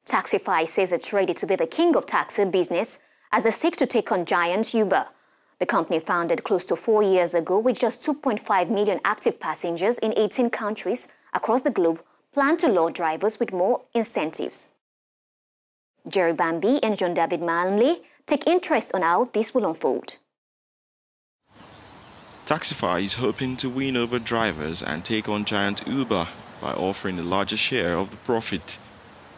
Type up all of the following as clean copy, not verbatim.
Taxify says it's ready to be the king of taxi business as they seek to take on giant Uber. The company, founded close to 4 years ago with just 2.5 million active passengers in 18 countries across the globe, plan to lure drivers with more incentives. Jerry Bambi and John David Malmley take interest on how this will unfold. Taxify is hoping to win over drivers and take on giant Uber by offering a larger share of the profit.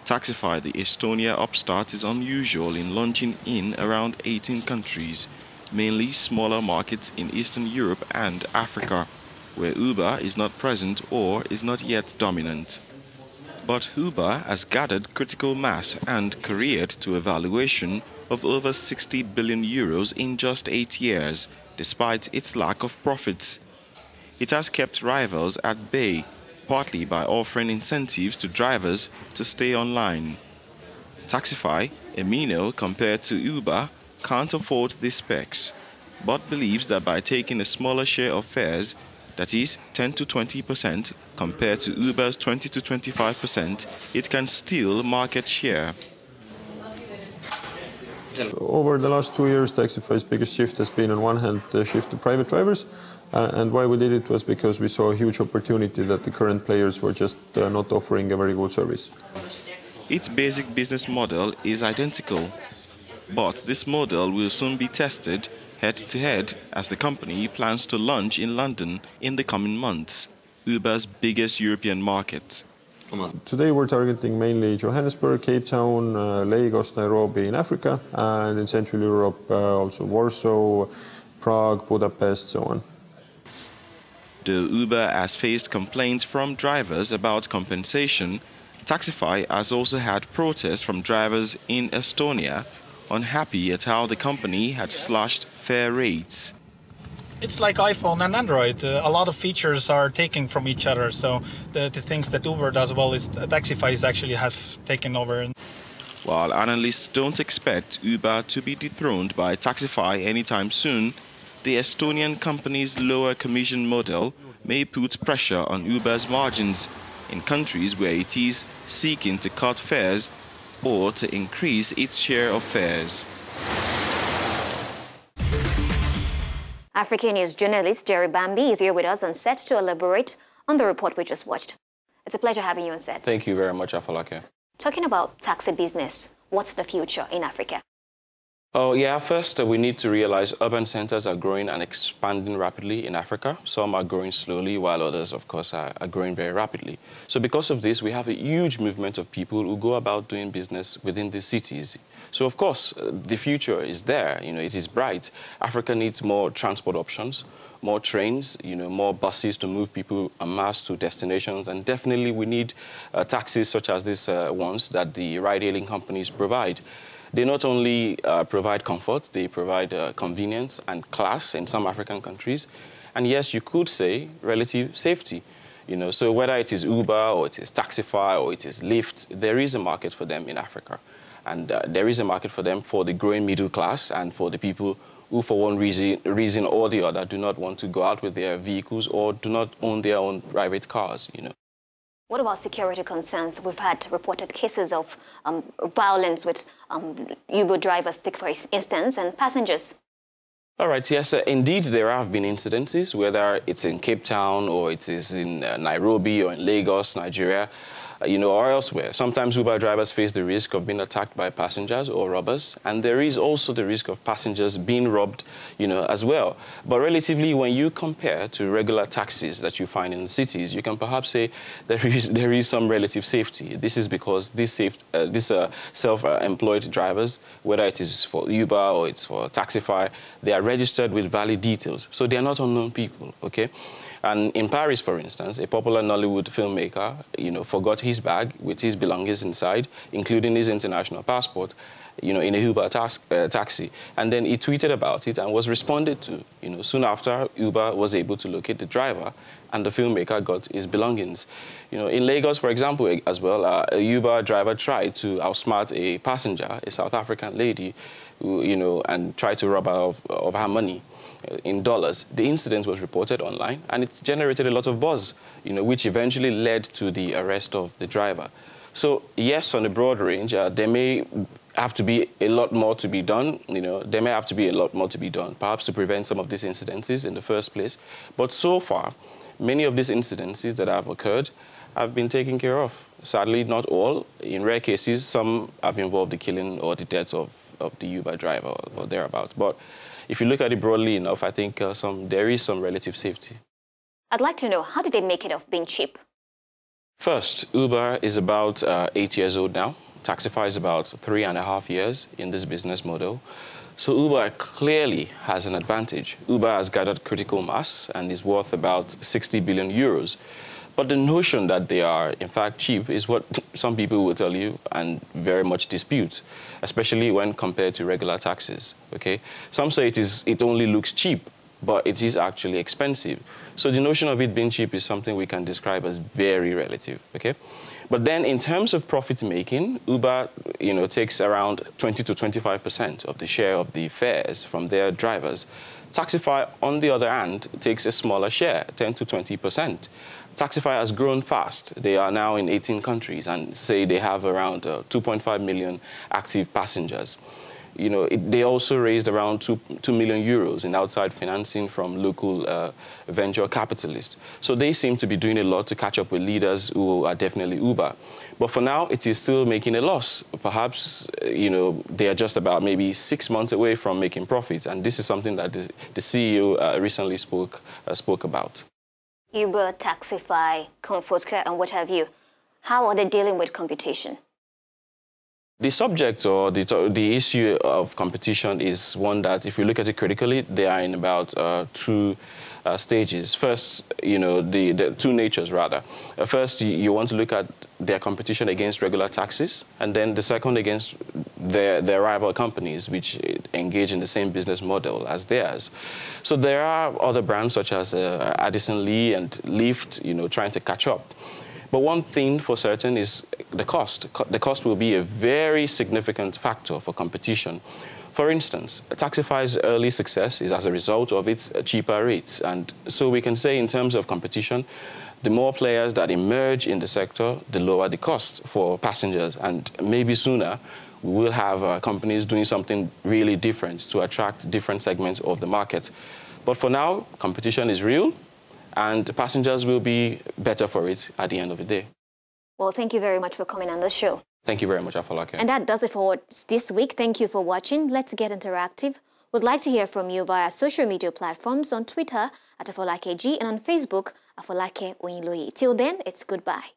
Taxify, the Estonia upstart, is unusual in launching in around 18 countries, mainly smaller markets in Eastern Europe and Africa, where Uber is not present or is not yet dominant. But Uber has gathered critical mass and careered to a valuation of over 60 billion euros in just 8 years, despite its lack of profits. It has kept rivals at bay, partly by offering incentives to drivers to stay online. Taxify, a minnow compared to Uber, can't afford these specs, but believes that by taking a smaller share of fares, that is 10 to 20% compared to Uber's 20 to 25%, it can steal market share. Over the last 2 years, Taxify's biggest shift has been, on one hand, the shift to private drivers. And why we did it was because we saw a huge opportunity that the current players were just not offering a very good service. Its basic business model is identical, but this model will soon be tested head-to-head as the company plans to launch in London in the coming months, Uber's biggest European market. Today we're targeting mainly Johannesburg, Cape Town, Lagos, Nairobi in Africa, and in Central Europe also Warsaw, Prague, Budapest, so on. Though Uber has faced complaints from drivers about compensation, Taxify has also had protests from drivers in Estonia, unhappy at how the company had slashed fare rates. It's like iPhone and Android. A lot of features are taken from each other, so the things that Uber does well is Taxify actually have taken over. While analysts don't expect Uber to be dethroned by Taxify anytime soon, the Estonian company's lower commission model may put pressure on Uber's margins in countries where it is seeking to cut fares or to increase its share of fares. Africanews journalist Jerry Bambi is here with us on set to elaborate on the report we just watched. It's a pleasure having you on set. Thank you very much, Afalake. Talking about taxi business, what's the future in Africa? Oh, yeah, first we need to realize urban centers are growing and expanding rapidly in Africa. Some are growing slowly, while others, of course, are growing very rapidly. So because of this, we have a huge movement of people who go about doing business within the cities. So, of course, the future is there. You know, it is bright. Africa needs more transport options, more trains, more buses to move people en masse to destinations. And definitely we need taxis such as these ones that the ride-hailing companies provide. They not only provide comfort, they provide convenience and class in some African countries. And yes, you could say relative safety. So whether it is Uber or it is Taxify or it is Lyft, there is a market for them in Africa. And there is a market for them for the growing middle class and for the people who, for one reason or the other, do not want to go out with their vehicles or do not own their own private cars, What about security concerns? We've had reported cases of violence with Uber drivers, for instance, and passengers. All right, yes, indeed, there have been incidences, whether it's in Cape Town or it is in Nairobi or in Lagos, Nigeria, or elsewhere. Sometimes Uber drivers face the risk of being attacked by passengers or robbers, and there is also the risk of passengers being robbed, as well. But relatively, when you compare to regular taxis that you find in cities, you can perhaps say there is some relative safety. This is because these self-employed drivers, whether it is for Uber or it's for Taxify, they are registered with valid details, so they are not unknown people, okay? And in Paris, for instance, a popular Nollywood filmmaker, forgot his bag with his belongings inside, including his international passport, in a Uber taxi. And then he tweeted about it and was responded to. Soon after, Uber was able to locate the driver and the filmmaker got his belongings. In Lagos, for example, as well, a Uber driver tried to outsmart a passenger, a South African lady, who, and tried to rob her of her money. in dollars. The incident was reported online, and it generated a lot of buzz, which eventually led to the arrest of the driver. So yes, on a broad range, there may have to be a lot more to be done. There may have to be a lot more to be done, perhaps to prevent some of these incidences in the first place. But so far, many of these incidences that have occurred have been taken care of. Sadly, not all. In rare cases, some have involved the killing or the death of the Uber driver or thereabouts. But if you look at it broadly enough, I think there is some relative safety. I'd like to know, how did they make it of being cheap? First, Uber is about 8 years old now. Taxify is about 3.5 years in this business model. So Uber clearly has an advantage. Uber has gathered critical mass and is worth about 60 billion euros. But the notion that they are, in fact, cheap is what some people will tell you and very much dispute, especially when compared to regular taxis, okay? Some say it only looks cheap, but it is actually expensive. So the notion of it being cheap is something we can describe as very relative, okay? But then in terms of profit making, Uber, takes around 20 to 25% of the share of the fares from their drivers. Taxify, on the other hand, takes a smaller share, 10 to 20%. Taxify has grown fast. They are now in 18 countries and say they have around 2.5 million active passengers. They also raised around 2 million euros in outside financing from local venture capitalists. So they seem to be doing a lot to catch up with leaders who are definitely Uber. But for now, it is still making a loss. Perhaps, they are just about maybe 6 months away from making profit. And this is something that the CEO recently spoke about. Uber, Taxify, Comfortcare, and what have you. How are they dealing with competition? The subject or the issue of competition is one that, if you look at it critically, they are in about two stages. First, the two natures, rather. First, you want to look at their competition against regular taxis, and then the second against their rival companies, which engage in the same business model as theirs. So there are other brands such as Addison Lee and Lyft, trying to catch up. But one thing for certain is the cost. The cost will be a very significant factor for competition. For instance, Taxify's early success is as a result of its cheaper rates. And so we can say in terms of competition, the more players that emerge in the sector, the lower the cost for passengers. And maybe sooner, we will have companies doing something really different to attract different segments of the market. But for now, competition is real, and the passengers will be better for it at the end of the day. Well, thank you very much for coming on the show. Thank you very much, Afolake. And that does it for this week. Thank you for watching. Let's get interactive. We'd like to hear from you via social media platforms on Twitter at AfolakeG and on Facebook, Afolake Oyinloye. Till then, it's goodbye.